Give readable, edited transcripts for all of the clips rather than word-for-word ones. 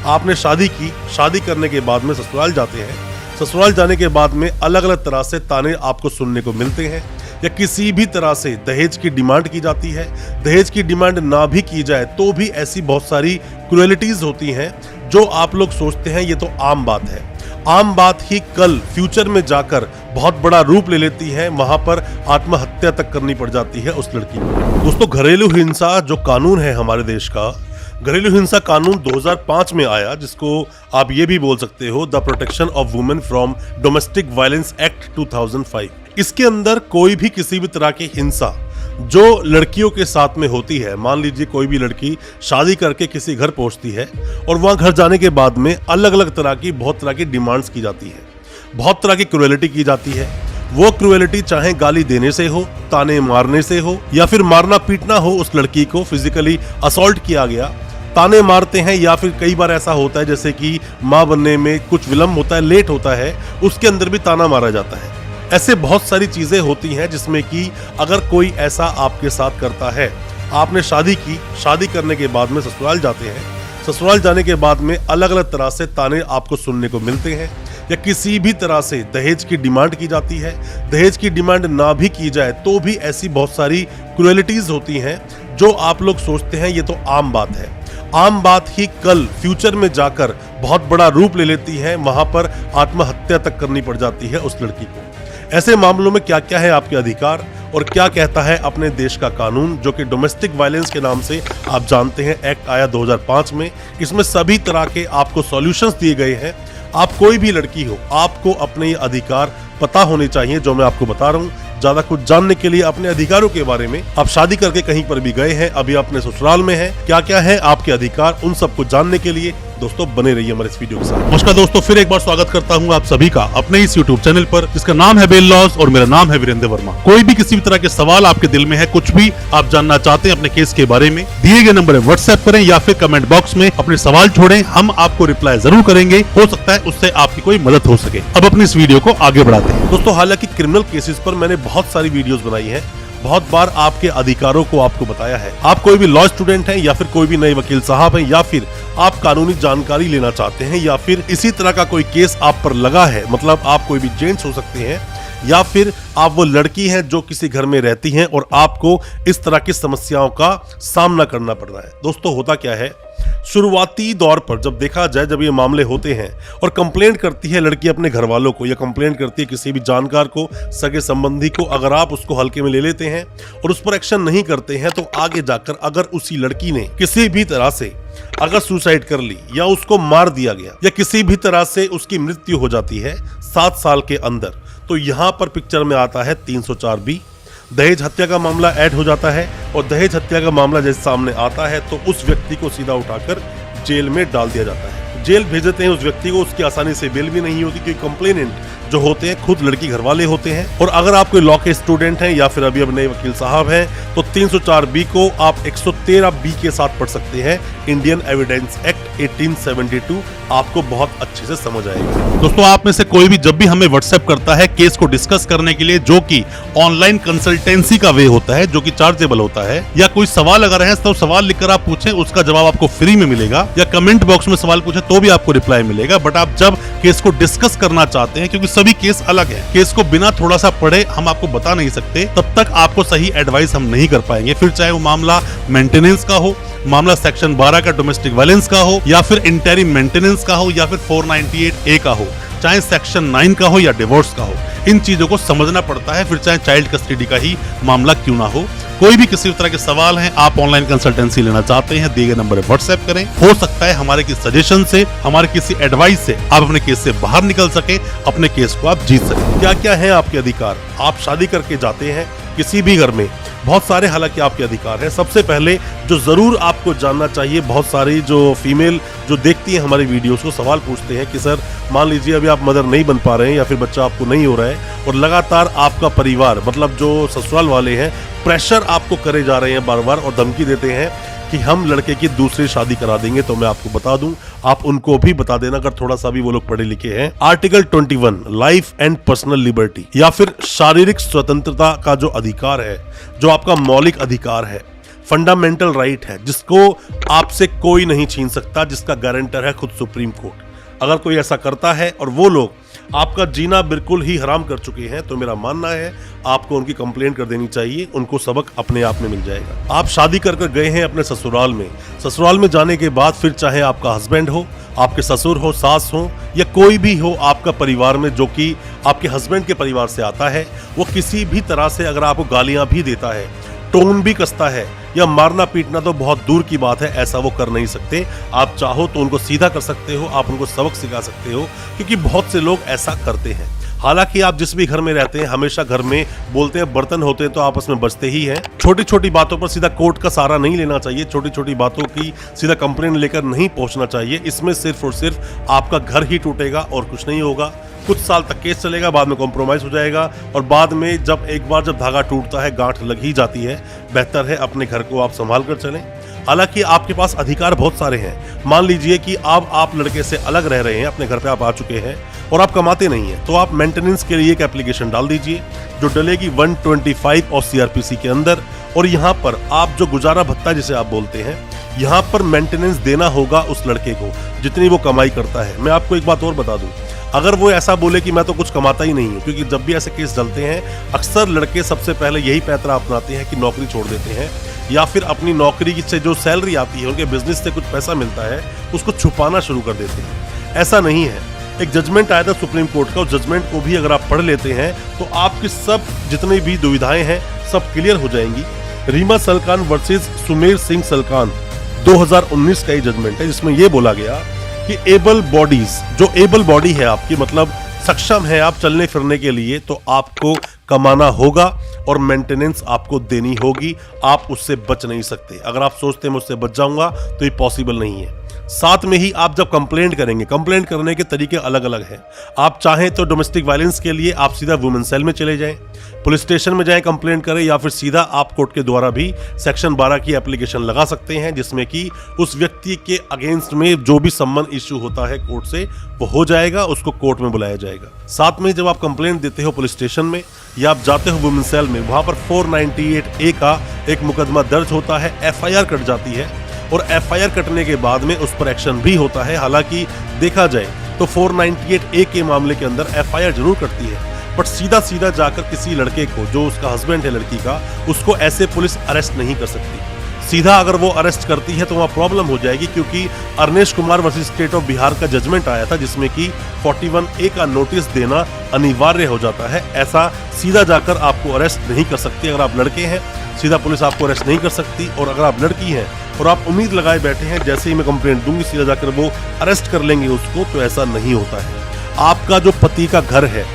आपने शादी की, शादी करने के बाद में ससुराल जाते हैं, ससुराल जाने के बाद में अलग अलग तरह से ताने आपको सुनने को मिलते हैं या किसी भी तरह से दहेज की डिमांड की जाती है। दहेज की डिमांड ना भी की जाए तो भी ऐसी बहुत सारी क्रुएलिटीज होती हैं जो आप लोग सोचते हैं ये तो आम बात है। आम बात ही कल फ्यूचर में जाकर बहुत बड़ा रूप ले लेती है, वहां पर आत्महत्या तक करनी पड़ जाती है उस लड़की को। दोस्तों, घरेलू हिंसा जो कानून है हमारे देश का, घरेलू हिंसा कानून 2005 में आया, जिसको आप ये भी बोल सकते हो the protection of women from domestic violence act 2005। इसके अंदर कोई भी किसी भी तरह की हिंसा जो लड़कियों के साथ में होती है, मान लीजिए कोई भी लड़की शादी करके किसी घर पहुंचती है और वहां घर जाने के बाद में अलग अलग तरह की बहुत तरह की डिमांड्स की जाती है, बहुत तरह की क्रुएलिटी की जाती है। वो क्रुएलिटी चाहे गाली देने से हो, ताने मारने से हो, या फिर मारना पीटना हो, उस लड़की को फिजिकली असॉल्ट किया गया, ताने मारते हैं, या फिर कई बार ऐसा होता है जैसे कि माँ बनने में कुछ विलंब होता है, लेट होता है, उसके अंदर भी ताना मारा जाता है। ऐसे बहुत सारी चीजें होती हैं जिसमें कि अगर कोई ऐसा आपके साथ करता है, आपने शादी की, शादी करने के बाद में ससुराल जाते हैं, ससुराल जाने के बाद में अलग अलग तरह से ताने आपको सुनने को मिलते हैं या किसी भी तरह से दहेज की डिमांड की जाती है। दहेज की डिमांड ना भी की जाए तो भी ऐसी बहुत सारी क्रुएलिटीज होती हैं जो आप लोग सोचते हैं ये तो आम बात है। आम बात ही कल फ्यूचर में जाकर बहुत बड़ा रूप ले लेती है, वहां पर आत्महत्या तक करनी पड़ जाती है उस लड़की को। ऐसे मामलों में क्या क्या है आपके अधिकार और क्या कहता है अपने देश का कानून, जो कि डोमेस्टिक वायलेंस के नाम से आप जानते हैं, एक्ट आया 2005 में। इसमें सभी तरह के आपको सॉल्यूशंस दिए गए हैं। आप कोई भी लड़की हो, आपको अपने ये अधिकार पता होने चाहिए जो मैं आपको बता रहा हूँ। ज्यादा कुछ जानने के लिए अपने अधिकारों के बारे में, आप शादी करके कहीं पर भी गए हैं, अभी अपने ससुराल में हैं, क्या क्या है आपके अधिकार, उन सबको जानने के लिए दोस्तों बने रहिए हमारे इस वीडियो के साथ। नमस्कार दोस्तों, फिर एक बार स्वागत करता हूं आप सभी का अपने इस YouTube चैनल पर, जिसका नाम है बेल लॉज और मेरा नाम है वीरेंद्र वर्मा। कोई भी किसी भी तरह के सवाल आपके दिल में है, कुछ भी आप जानना चाहते हैं अपने केस के बारे में, दिए गए नंबर पर व्हाट्सएप करें या फिर कमेंट बॉक्स में अपने सवाल छोड़ें, हम आपको रिप्लाई जरूर करेंगे। हो सकता है उससे आपकी कोई मदद हो सके। अब अपनी इस वीडियो को आगे बढ़ाते हैं। दोस्तों, हालांकि क्रिमिनल केसेस पर मैंने बहुत सारी वीडियोस बनाई है, बहुत बार आपके अधिकारों को आपको बताया है। आप कोई भी लॉ स्टूडेंट हैं या फिर कोई भी नए वकील साहब हैं या फिर आप कानूनी जानकारी लेना चाहते हैं या फिर इसी तरह का कोई केस आप पर लगा है, मतलब आप कोई भी जेंट्स हो सकते हैं या फिर आप वो लड़की हैं जो किसी घर में रहती हैं और आपको इस तरह की समस्याओं का सामना करना पड़ रहा है। दोस्तों, होता क्या है, शुरुआती दौर पर जब देखा जाए, जब ये मामले होते हैं और कंप्लेंट करती है लड़की अपने घर वालों को या कंप्लेंट करती है किसी भी जानकार को, सगे संबंधी को, अगर आप उसको हल्के में ले लेते हैं और उस पर एक्शन नहीं करते हैं तो आगे जाकर अगर उसी लड़की ने किसी भी तरह से अगर सुसाइड कर ली या उसको मार दिया गया या किसी भी तरह से उसकी मृत्यु हो जाती है 7 साल के अंदर, तो यहाँ पर पिक्चर में आता है 304B, दहेज हत्या का मामला ऐड हो जाता है। और दहेज हत्या का मामला जैसे सामने आता है तो उस व्यक्ति को सीधा उठाकर जेल में डाल दिया जाता है। जेल भेज देते हैं उस व्यक्ति को, उसकी आसानी से बेल भी नहीं होती क्योंकि कंप्लेनेंट जो होते हैं खुद लड़की घर वाले होते हैं। और अगर आप कोई लॉ के स्टूडेंट हैं या फिर अभी अब नए वकील साहब हैं तो 304B को आप 113B के साथ पढ़ सकते हैं, इंडियन एविडेंस एक्ट 1872, आपको बहुत अच्छे से समझ आएगा। दोस्तों, आप में से कोई भी जब भी हमें व्हाट्सएप करता है केस को डिस्कस करने के लिए, जो कि ऑनलाइन कंसल्टेंसी का वे होता है, जो कि चार्जेबल होता है, या कोई सवाल अगर है तो सवाल लिखकर आप पूछें, उसका जवाब आपको फ्री में मिलेगा, या कमेंट बॉक्स में सवाल पूछें तो भी आपको रिप्लाई मिलेगा। बट आप जब केस को डिस्कस करना चाहते हैं, क्योंकि सभी केस अलग है, केस को बिना थोड़ा सा पढ़े हम आपको बता नहीं सकते, तब तक आपको सही एडवाइस हम नहीं कर पाएंगे। फिर चाहे वो मामला मेंटेनेंस का हो, मामला सेक्शन 12 का डोमेस्टिक वायलेंस का हो, या फिर इंटरिम मेंटेनेंस का हो, या फिर 498A का हो, चाहे सेक्शन 9 का हो या डिवोर्स का हो, इन चीजों को समझना पड़ता है। फिर चाहे चाइल्ड कस्टडी का ही मामला क्यों ना हो, कोई भी किसी तरह के सवाल हैं, आप ऑनलाइन कंसल्टेंसी लेना चाहते हैं, दिए गए नंबर पर व्हाट्सएप करें। हो सकता है हमारे किसी सजेशन से, हमारे किसी एडवाइस से आप अपने केस से बाहर निकल सके, अपने केस को आप जीत सके। क्या क्या है आपके अधिकार, आप शादी करके जाते हैं किसी भी घर में, बहुत सारे हालांकि आपके अधिकार हैं। सबसे पहले जो जरूर आपको जानना चाहिए, बहुत सारी जो फीमेल जो देखती है हमारी वीडियोस को सवाल पूछते हैं कि सर मान लीजिए अभी आप मदर नहीं बन पा रहे हैं या फिर बच्चा आपको नहीं हो रहा है और लगातार आपका परिवार, मतलब जो ससुराल वाले हैं, प्रेशर आपको करे जा रहे हैं बार बार और धमकी देते हैं कि हम लड़के की दूसरी शादी करा देंगे, तो मैं आपको बता दूं, आप उनको भी बता देना अगर थोड़ा सा भी वो लोग पढ़े लिखे हैं। Article 21 life and personal liberty या फिर शारीरिक स्वतंत्रता का जो अधिकार है, जो आपका मौलिक अधिकार है, फंडामेंटल राइट है जिसको आपसे कोई नहीं छीन सकता, जिसका गारंटर है खुद सुप्रीम कोर्ट। अगर कोई ऐसा करता है और वो लोग आपका जीना बिल्कुल ही हराम कर चुके हैं तो मेरा मानना है आपको उनकी कंप्लेंट कर देनी चाहिए, उनको सबक अपने आप में मिल जाएगा। आप शादी कर गए हैं अपने ससुराल में, ससुराल में जाने के बाद फिर चाहे आपका हस्बैंड हो, आपके ससुर हो, सास हो या कोई भी हो आपका परिवार में जो कि आपके हस्बैंड के परिवार से आता है, वो किसी भी तरह से अगर आपको गालियां भी देता है, टोन भी कसता है या मारना पीटना तो बहुत दूर की बात है, ऐसा वो कर नहीं सकते। आप चाहो तो उनको सीधा कर सकते हो, आप उनको सबक सिखा सकते हो, क्योंकि बहुत से लोग ऐसा करते हैं। हालांकि आप जिस भी घर में रहते हैं हमेशा घर में बोलते हैं बर्तन होते हैं तो आपस में बचते ही हैं। छोटी छोटी बातों पर सीधा कोर्ट का सहारा नहीं लेना चाहिए, छोटी छोटी बातों की सीधा कंप्लेंट लेकर नहीं पहुंचना चाहिए। इसमें सिर्फ और सिर्फ आपका घर ही टूटेगा और कुछ नहीं होगा। कुछ साल तक केस चलेगा, बाद में कॉम्प्रोमाइज हो जाएगा और बाद में एक बार जब धागा टूटता है गांठ लग ही जाती है। बेहतर है अपने घर को आप संभाल कर चलें। हालांकि आपके पास अधिकार बहुत सारे हैं। मान लीजिए कि अब आप लड़के से अलग रह रहे हैं, अपने घर पे आप आ चुके हैं और आप कमाते नहीं हैं, तो आप मेंटेनेंस के लिए एक एप्लीकेशन डाल दीजिए जो डलेगी 125 और सीआरपीसी के अंदर। और यहाँ पर आप जो गुजारा भत्ता जिसे आप बोलते हैं, यहाँ पर मेंटेनेंस देना होगा उस लड़के को जितनी वो कमाई करता है। मैं आपको एक बात और बता दूं, अगर वो ऐसा बोले कि मैं तो कुछ कमाता ही नहीं हूँ, क्योंकि जब भी ऐसे केस चलते हैं अक्सर लड़के सबसे पहले यही पैतरा अपनाते हैं कि नौकरी छोड़ देते हैं या फिर अपनी नौकरी से जो सैलरी आती है, उनके बिजनेस से कुछ पैसा मिलता है, उसको छुपाना शुरू कर देते हैं। ऐसा नहीं है। एक जजमेंट आया था सुप्रीम कोर्ट का, उस जजमेंट को भी अगर आप पढ़ लेते हैं तो आपकी सब जितनी भी दुविधाएं हैं सब क्लियर हो जाएंगी। रीमा सलकान वर्सेस सुमेर सिंह सलकान 2019 का ये जजमेंट है, जिसमें ये बोला गया कि एबल बॉडीज, जो एबल बॉडी है आपकी, मतलब सक्षम है आप चलने फिरने के लिए, तो आपको कमाना होगा और मेंटेनेंस आपको देनी होगी। आप उससे बच नहीं सकते। अगर आप सोचते हैं मैं उससे बच जाऊंगा तो ये पॉसिबल नहीं है। साथ में ही आप जब कंप्लेंट करेंगे, कंप्लेंट करने के तरीके अलग अलग हैं। आप चाहें तो डोमेस्टिक वायलेंस के लिए आप सीधा वुमेन सेल में चले जाएं, पुलिस स्टेशन में जाएं कंप्लेंट करें, या फिर सीधा आप कोर्ट के द्वारा भी सेक्शन 12 की एप्लीकेशन लगा सकते हैं, जिसमें कि उस व्यक्ति के अगेंस्ट में जो भी सम्मन इश्यू होता है कोर्ट से वो हो जाएगा, उसको कोर्ट में बुलाया जाएगा। साथ में जब आप कंप्लेंट देते हो पुलिस स्टेशन में या आप जाते हो वुमेन सेल में, वहां पर 498A का एक मुकदमा दर्ज होता है, FIR कट जाती है और FIR कटने के बाद में उस पर एक्शन भी होता है। हालांकि देखा जाए तो 498A के मामले के अंदर FIR जरूर कटती है, बट सीधा सीधा जाकर किसी लड़के को, जो उसका हस्बैंड है लड़की का, उसको ऐसे पुलिस अरेस्ट नहीं कर सकती। सीधा अगर वो अरेस्ट करती है तो वहाँ प्रॉब्लम हो जाएगी, क्योंकि Arnesh Kumar versus state of Bihar का जजमेंट आया था जिसमें कि 41A का नोटिस देना अनिवार्य हो जाता है। ऐसा सीधा जाकर आपको अरेस्ट नहीं कर सकती। अगर आप लड़के हैं सीधा पुलिस आपको अरेस्ट नहीं कर सकती, और अगर आप लड़की हैं और आप उम्मीद लगाए बैठे हैं जैसे ही मैं कंप्लेंट दूंगी सीधा जाकर वो अरेस्ट कर लेंगे उसको, तो ऐसा नहीं होता है। आपका जो पति का घर है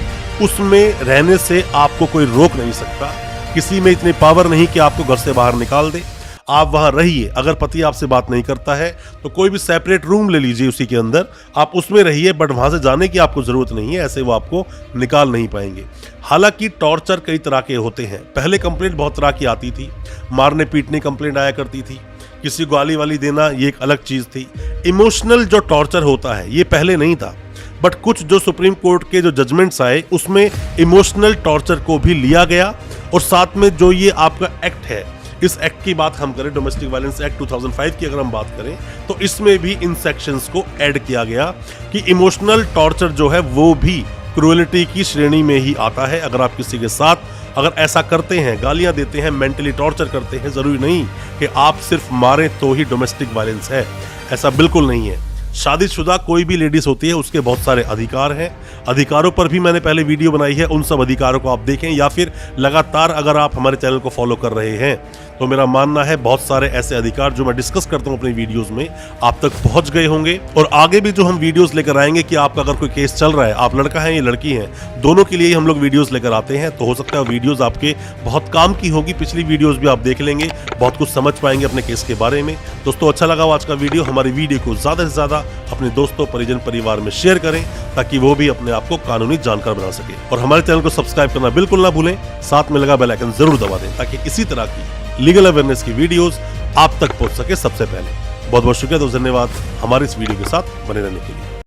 उसमें रहने से आपको कोई रोक नहीं सकता। किसी में इतनी पावर नहीं कि आपको घर से बाहर निकाल दे। आप वहां रहिए। अगर पति आपसे बात नहीं करता है तो कोई भी सेपरेट रूम ले लीजिए उसी के अंदर, आप उसमें रहिए, बट वहां से जाने की आपको जरूरत नहीं है, ऐसे वो आपको निकाल नहीं पाएंगे। हालांकि टॉर्चर कई तरह के होते हैं। पहले कंप्लेंट बहुत तरह की आती थी, मारने पीटने कंप्लेंट आया करती थी, किसी को गाली वाली देना ये एक अलग चीज थी। इमोशनल जो टॉर्चर होता है ये पहले नहीं था, बट कुछ जो सुप्रीम कोर्ट के जो जजमेंट्स आए उसमें इमोशनल टॉर्चर को भी लिया गया। और साथ में जो ये आपका एक्ट है, इस एक्ट की बात हम करें, डोमेस्टिक वायलेंस एक्ट 2005 की अगर हम बात करें, तो इसमें भी इन सेक्शंस को ऐड किया गया कि इमोशनल टॉर्चर जो है वो भी क्रूएलिटी की श्रेणी में ही आता है। अगर आप किसी के साथ अगर ऐसा करते हैं, गालियां देते हैं, मेंटली टॉर्चर करते हैं, जरूरी नहीं कि आप सिर्फ मारें तो ही डोमेस्टिक वायलेंस है, ऐसा बिल्कुल नहीं है। शादीशुदा कोई भी लेडीज होती है उसके बहुत सारे अधिकार हैं। अधिकारों पर भी मैंने पहले वीडियो बनाई है, उन सब अधिकारों को आप देखें, या फिर लगातार अगर आप हमारे चैनल को फॉलो कर रहे हैं तो मेरा मानना है बहुत सारे ऐसे अधिकार जो मैं डिस्कस करता हूं अपनी वीडियोस में आप तक पहुंच गए होंगे। और आगे भी जो हम वीडियोस लेकर आएंगे कि आपका अगर कोई केस चल रहा है, आप लड़का है या लड़की हैं, दोनों के लिए ही हम लोग वीडियोस लेकर आते हैं, तो हो सकता है वीडियोस आपके बहुत काम की होगी। पिछली वीडियोस भी आप देख लेंगे, बहुत कुछ समझ पाएंगे अपने केस के बारे में। दोस्तों अच्छा लगा आज का वीडियो, हमारी वीडियो को ज्यादा से ज्यादा अपने दोस्तों, परिजन, परिवार में शेयर करें ताकि वो भी अपने आप को कानूनी जानकार बना सके। और हमारे चैनल को सब्सक्राइब करना बिल्कुल ना भूलें, साथ में लगा बेल आइकन जरूर दबा दें ताकि इसी तरह की लीगल अवेयरनेस की वीडियोस आप तक पहुंच सके सबसे पहले। बहुत बहुत शुक्रिया, दोस्त, धन्यवाद हमारे इस वीडियो के साथ बने रहने के लिए।